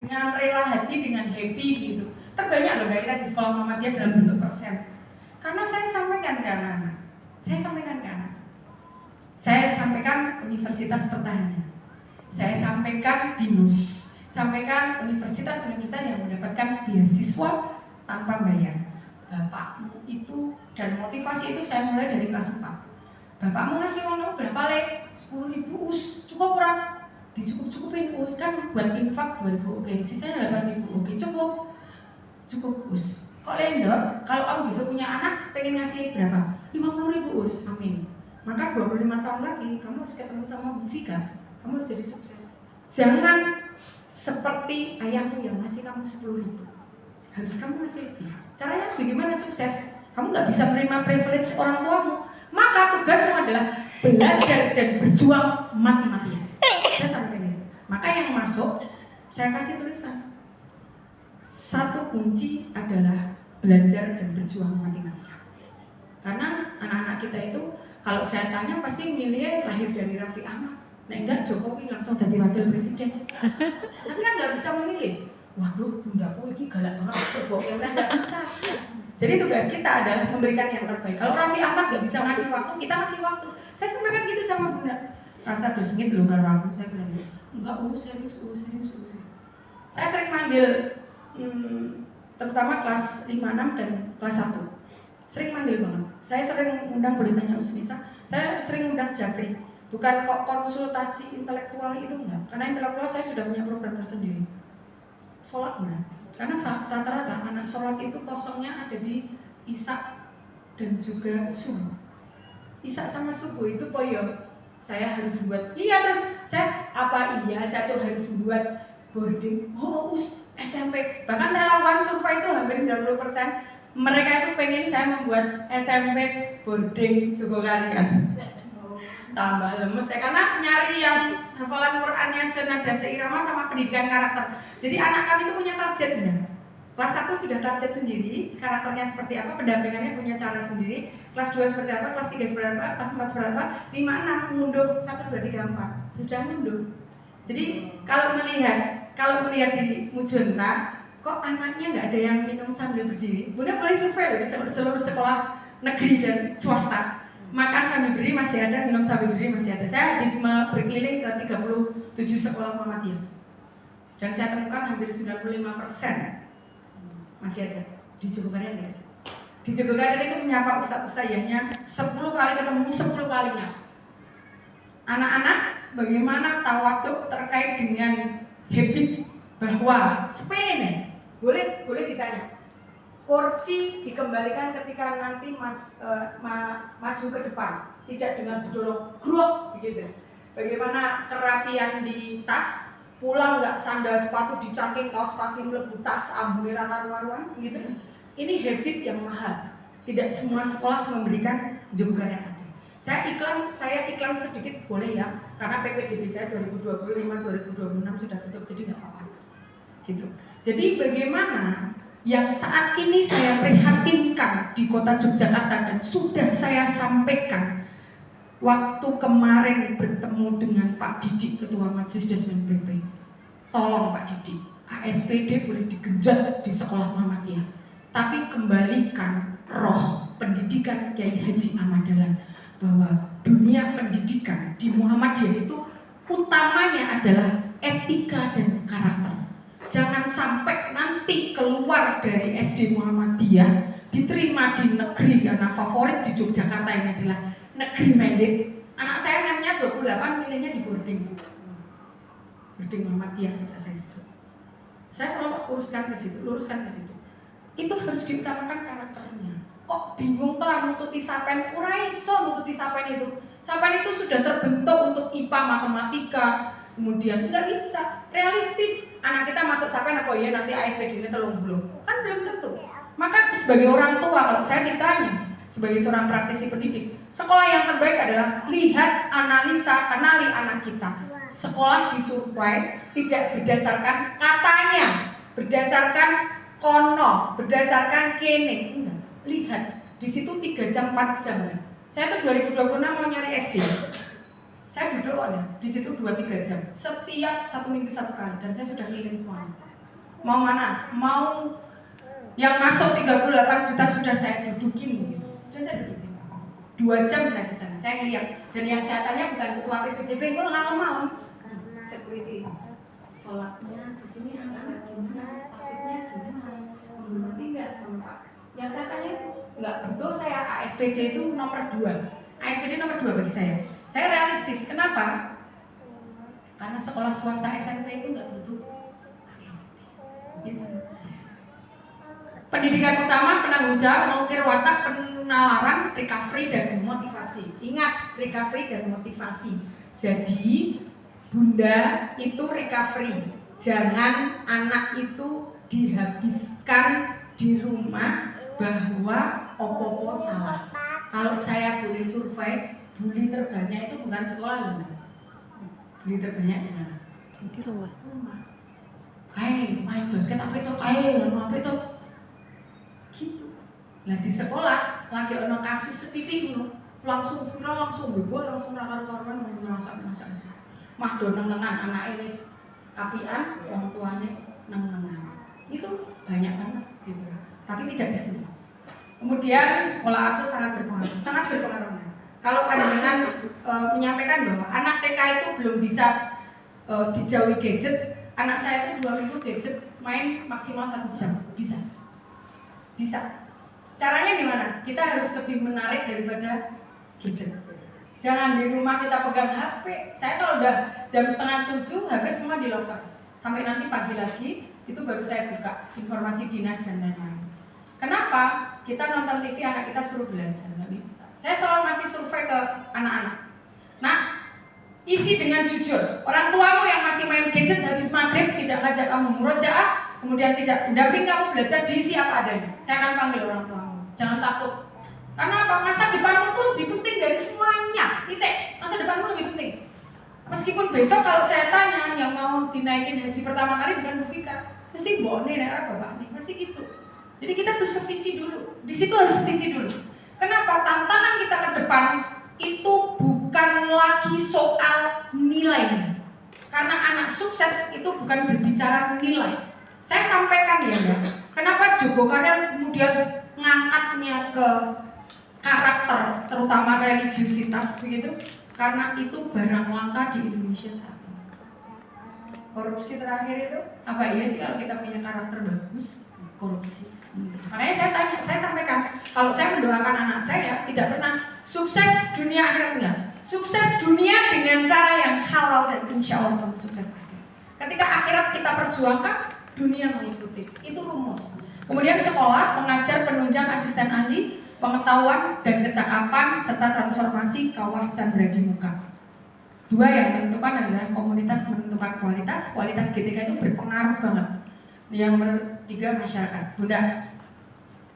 dengan rela hati, dengan happy gitu. Terbanyak loh kita di sekolah Muhammadiyah dalam bentuk persen. Karena saya sampaikan ke anak-anak, saya sampaikan Universitas Pertahanan, saya sampaikan BINUS, sampaikan universitas-universitas yang mendapatkan beasiswa tanpa bayar. Bapakmu itu, dan motivasi itu saya mulai dari kelas 4. Bapakmu ngasih uang berapa lek? 10.000 us, cukup orang? Dicukup-cukupin us, kan buat infak 2.000, oke, sisanya 8.000, oke, cukup us. Kok lendor, kalau kamu besok punya anak, pengen ngasih berapa? 50.000 us, amin. Maka 25 tahun lagi, kamu harus ketemu sama Bu Vika, kamu harus jadi sukses. Jangan seperti ayahmu yang ngasih kamu 10.000, harus kamu ngasih lebih. Caranya bagaimana sukses? Kamu gak bisa menerima privilege orang tuamu, maka tugasmu adalah belajar dan berjuang mati-matian. Saya sampaikan itu. Maka yang masuk, saya kasih tulisan. Satu kunci adalah belajar dan berjuang mati-matian. Karena anak-anak kita itu, kalau saya tanya pasti milih lahir dari Raffi Ahmad. Nah enggak, Jokowi langsung jadi wakil presiden. Tapi kan nggak bisa memilih. Waduh, bundaku ini galak banget, berbokeh, nggak bisa. Jadi tugas kita adalah memberikan yang terbaik. Kalau Raffi Ahmad nggak bisa ngasih waktu, kita ngasih waktu. Saya sampaikan gitu sama bunda. Rasa dosengit belum karo aku, saya bilang enggak, serius. Saya sering manggil, terutama kelas 5, 6 dan kelas 1. Sering manggil banget. Saya sering undang, boleh tanya Usnisa, saya sering undang Japri. Bukan kok konsultasi intelektual itu enggak, karena intelektual saya sudah punya program tersendiri. Sholat benar, karena rata-rata anak sholat itu kosongnya ada di Isya dan juga subuh. Isya sama subuh itu poyo. Saya harus buat, terus saya tuh harus buat boarding. SMP, bahkan saya lakukan survei itu hampir 90%. Mereka itu pengen saya membuat SMP boarding Jogokarian. Tambah lemes karena nyari yang hafalan Qurannya senada seirama sama pendidikan karakter. Jadi anak kami itu punya targetnya. Kelas 1 sudah target sendiri, karakternya seperti apa, pendampingannya punya cara sendiri. Kelas 2 seperti apa, kelas 3 seperti apa, kelas 4 seperti apa, 5, 6 mundur 1, 2, 3, 4 sudah mundur. Jadi kalau melihat di Mujunta, kok anaknya nggak ada yang minum sambil berdiri? Bunda boleh survei di seluruh sekolah negeri dan swasta. Makan sambil berdiri masih ada, minum sambil berdiri masih ada. Saya habis berkeliling ke 37 sekolah Muhammadiyah, dan saya temukan hampir 95% masih ada. Di Jogokarian ya. Di Jogokarian itu menyapa ustadz sayangnya 10 kali ketemu 10 kalinya. Anak-anak bagaimana tawaduk terkait dengan habit bahwa sepele boleh ditanya. Kursi dikembalikan ketika nanti maju ke depan, tidak dengan didorong grok begitu. Bagaimana kerapian di tas, pulang nggak sandal sepatu dicangking kaos kaki melebu tas ambune karu-karuan gitu. Ini habit yang mahal. Tidak semua sekolah memberikan Jogokarian ada. Saya iklan sedikit boleh ya, karena PPDB saya 2025-2026 sudah tutup, jadi nggak apa-apa. Gitu. Jadi bagaimana yang saat ini saya prihatinkan di kota Yogyakarta dan sudah saya sampaikan waktu kemarin bertemu dengan Pak Didik, Ketua Majelis Desmen PP. Tolong Pak Didik, ASPD boleh digenjot di sekolah Muhammadiyah, tapi kembalikan roh pendidikan Kiai Haji Ahmad Dahlan, bahwa dunia pendidikan di Muhammadiyah itu utamanya adalah etika dan karakter. Jangan sampai nanti keluar dari SD Muhammadiyah diterima di negeri, karena favorit di Yogyakarta ini adalah negeri mandate. Anak saya namanya 28, milihnya di boarding Muhammadiyah bisa saya sebut. Saya selalu luruskan ke situ. Itu harus diutamakan karakternya. Kok bingung tuh nututi sapen, ora iso nututi sapen itu. Sapen itu sudah terbentuk untuk IPA, matematika, kemudian nggak bisa realistis. Anak kita masuk sapen apa ya nanti ASPD ini belum kan belum tentu. Maka sebagai orang tua, kalau saya ditanya sebagai seorang praktisi pendidik, sekolah yang terbaik adalah lihat, analisa, kenali anak kita. Sekolah disurvei tidak berdasarkan katanya, berdasarkan kono, berdasarkan kene. Enggak. Lihat, di situ 3 jam 4 jam. Saya tuh 2026 mau nyari SD. Saya duduk di situ 2-3 jam. Setiap 1 minggu 1 kali, dan saya sudah keliling semuanya. Mau mana? Mau yang masuk 38 juta sudah saya dudukin gitu. Sudah saya dudukin. 2 jam saya di sana. Saya lihat. Dan yang saya tanya bukan ketua PPDB, gue malam-malam. Security. Sholatnya di sini anak-anak gimana? Takutnya gimana? Menghormati nggak sama Pak? Yang saya tanya itu nggak betul. Saya ASPD itu nomor 2. ASPD nomor 2 bagi saya. Saya realistis. Kenapa? Karena sekolah swasta SMP itu nggak butuh ASPD. Gitu. Pendidikan utama, penanggung jawab, mengukir watak, penalaran, recovery, dan motivasi. Ingat, recovery dan motivasi. Jadi, Bunda itu recovery. Jangan anak itu dihabiskan di rumah bahwa opo-opo salah. Kalau saya boleh survei, bully terbanyak itu bukan sekolah loh. Bully terbanyak di mana? Di rumah. Kayak main basket apa itu? Kayak apa itu? Gitu. Nah di sekolah lagi ono kasus setitik dulu, langsung viral, langsung heboh, langsung rakar-karuan masak sih. Mah do neng-nengan anak ini apian, orang tuanya neng-nengan. Itu banyak banget gitu. Tapi tidak di sini. Kemudian pola asuh sangat berpengaruh. Kalau panjenengan menyampaikan bahwa anak TK itu belum bisa dijauhi gadget, anak saya itu 2 minggu gadget main maksimal 1 jam bisa. Caranya gimana? Kita harus lebih menarik daripada gadget. Jangan di rumah kita pegang HP. Saya kalau udah jam 6:30 HP semua di locker. Sampai nanti pagi lagi itu baru saya buka informasi dinas dan lain-lain. Kenapa? Kita nonton TV anak kita suruh belajar, nggak bisa. Saya selalu masih survei ke anak-anak. Nah, isi dengan jujur. Orang tuamu yang masih main gadget habis maghrib tidak ngajak kamu murojaah, kemudian tidak mendamping kamu belajar, diisi apa adanya. Saya akan panggil orang tuamu. Jangan takut. Karena apa? Masa depanmu itu lebih penting dari semuanya. Titik. Masa depanmu lebih penting. Meskipun besok kalau saya tanya yang mau dinaikin haji pertama kali bukan Bu Fika, mesti Mbok nih, bapak nih, pasti gitu. Jadi kita harus sevisi dulu. Di situ harus sevisi dulu. Kenapa? Tantangan kita ke depan itu bukan lagi soal nilai. Karena anak sukses itu bukan berbicara nilai. Saya sampaikan ya, kenapa Joko Karya kemudian ngangkatnya ke karakter, terutama religiusitas begitu, karena itu barang langka di Indonesia saat ini. Korupsi terakhir itu apa iya sih kalau kita punya karakter bagus? Korupsi. Makanya saya sampaikan, kalau saya mendoakan anak saya tidak pernah sukses dunia akhirat enggak. Sukses dunia dengan cara yang halal dan insya Allah kamu sukses akhirat. Ketika akhirat kita perjuangkan, dunia mengikuti. Itu rumus. Kemudian sekolah, pengajar, penunjang, asisten ahli, pengetahuan dan kecakapan serta transformasi kawah candra di muka. 2 yang menentukan adalah komunitas menentukan kualitas. Kualitas GTK itu berpengaruh banget. Yang nomor 3 masyarakat. Bunda,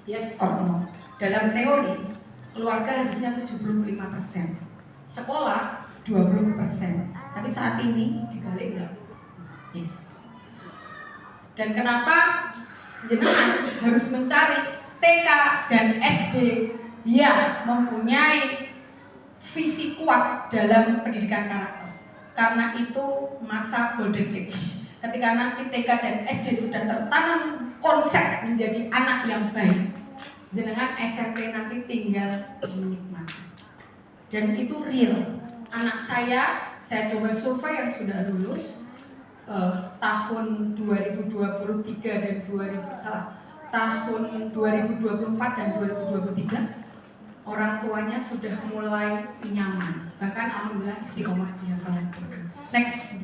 yes or no? Dalam teori keluarga harusnya 75%, sekolah 20%. Tapi saat ini dibalik enggak? Yes. Dan kenapa jenengan harus mencari TK dan SD yang mempunyai visi kuat dalam pendidikan karakter? Karena itu masa golden age. Ketika nanti TK dan SD sudah tertanam konsep menjadi anak yang baik, jenengan SMP nanti tinggal menikmati. Dan itu real. Anak saya coba survei yang sudah lulus tahun 2023 dan tahun 2024 dan 2023, orang tuanya sudah mulai nyaman. Bahkan alhamdulillah istiqomah di hafalan. Next.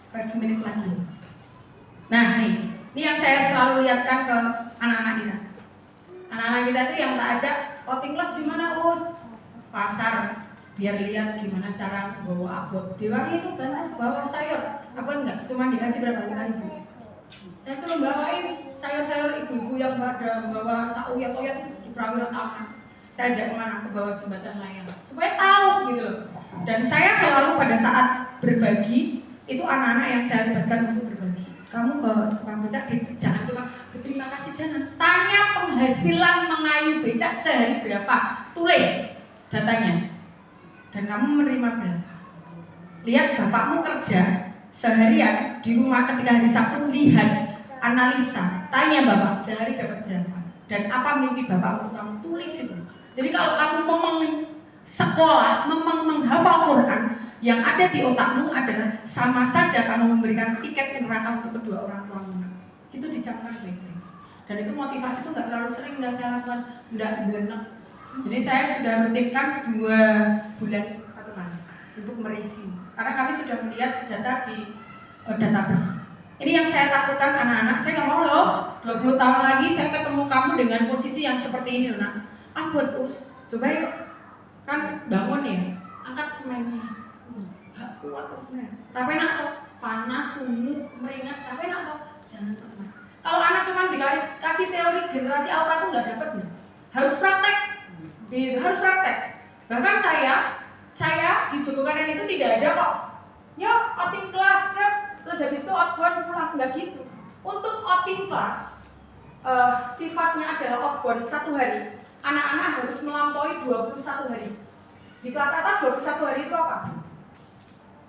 5 menit lagi. Nah ini yang saya selalu lihatkan ke anak-anak kita. Anak-anak kita itu yang tak ajak outing kelas di mana, Us? Pasar, biar lihat gimana cara bawa abot. Diwangi itu bantu bawa sayur. Apa enggak? Cuma dikasih berapa 5.000. Saya suruh bawain sayur-sayur ibu-ibu yang pada bawa sauyat-oyat di Prawira Taman. Saya ajak kemana? Ke bawah jembatan layang supaya tahu gitu loh. Dan saya selalu pada saat berbagi itu anak-anak yang saya libatkan untuk berbagi. Kamu ke tukang becak, jangan cuma berterima kasih, jangan. Tanya penghasilan mengayuh becak sehari berapa, tulis datanya. Dan kamu menerima berapa. Lihat bapakmu kerja, seharian di rumah ketika hari Sabtu lihat, analisa, tanya Bapak sehari dapat berapa dan apa mimpi Bapak untuk kamu, tulis itu. Jadi kalau kamu memang sekolah, memang menghafal Quran, yang ada di otakmu adalah sama saja kamu memberikan tiket ke neraka untuk kedua orang tuamu. Itu dicamkan baik-baik. Dan itu motivasi itu nggak terlalu sering nggak saya lakukan, nggak benar. Jadi saya sudah rutinkan 2 bulan 1 kali untuk mereview. Karena kami sudah melihat data di database. Ini yang saya takutkan anak-anak, saya nggak mau loh 20 tahun lagi saya ketemu kamu dengan posisi yang seperti ini loh nak. Buat us, coba yuk, kan bangun ya, angkat semennya, gak kuat tuh semen. Tapi nak tuh panas, sumuk, meringat, tapi nak tuh jangan pernah. Kalau anak cuma dikasih teori generasi alpha itu nggak dapet nih, harus praktek, harus praktek. Bahkan saya di Joko Karian itu tidak ada kok. Yuk, outing kelas, yuk. Terus habis itu outbound pulang, nggak gitu. Untuk outing kelas, sifatnya adalah outbound 1 hari. Anak-anak harus melampaui 21 hari. Di kelas atas 21 hari itu apa?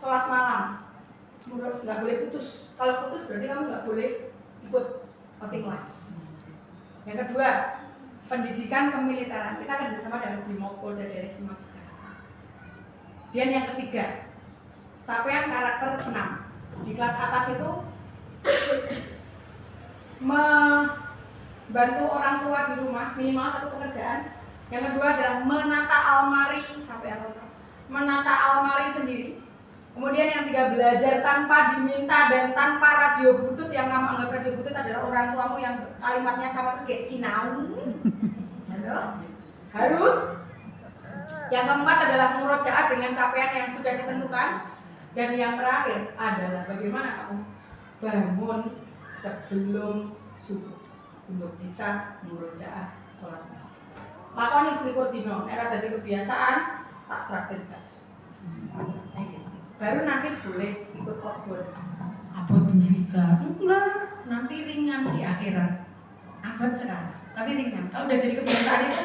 Sholat malam. Nggak boleh putus. Kalau putus berarti kamu nggak boleh ikut outing kelas. Yang kedua, pendidikan kemiliteran. Kita kerjasama dengan Brimob Polda Daerah Istimewa Yogyakarta. Dan yang ketiga, capaian karakter 6. Di kelas atas itu membantu orang tua di rumah minimal 1 pekerjaan. Yang kedua adalah menata almari sampai apa? Menata almari sendiri. Kemudian yang 3, belajar tanpa diminta dan tanpa radio butut. Yang nama anggap radio butut adalah orang tuamu yang kalimatnya sama kayak sinau. Harus. Yang keempat adalah murojaah dengan capaian yang sudah ditentukan. Dan yang terakhir adalah bagaimana kamu bangun sebelum subuh untuk bisa murojaah sholat malam. Lakoni selikur dino, era dari kebiasaan tak traktir bakso. Baru nanti boleh ikut outbound. Abot Bu Vika, enggak, nanti ringan di akhirat. Abot sekarang, tapi ringan. Kalau udah jadi kebiasaan itu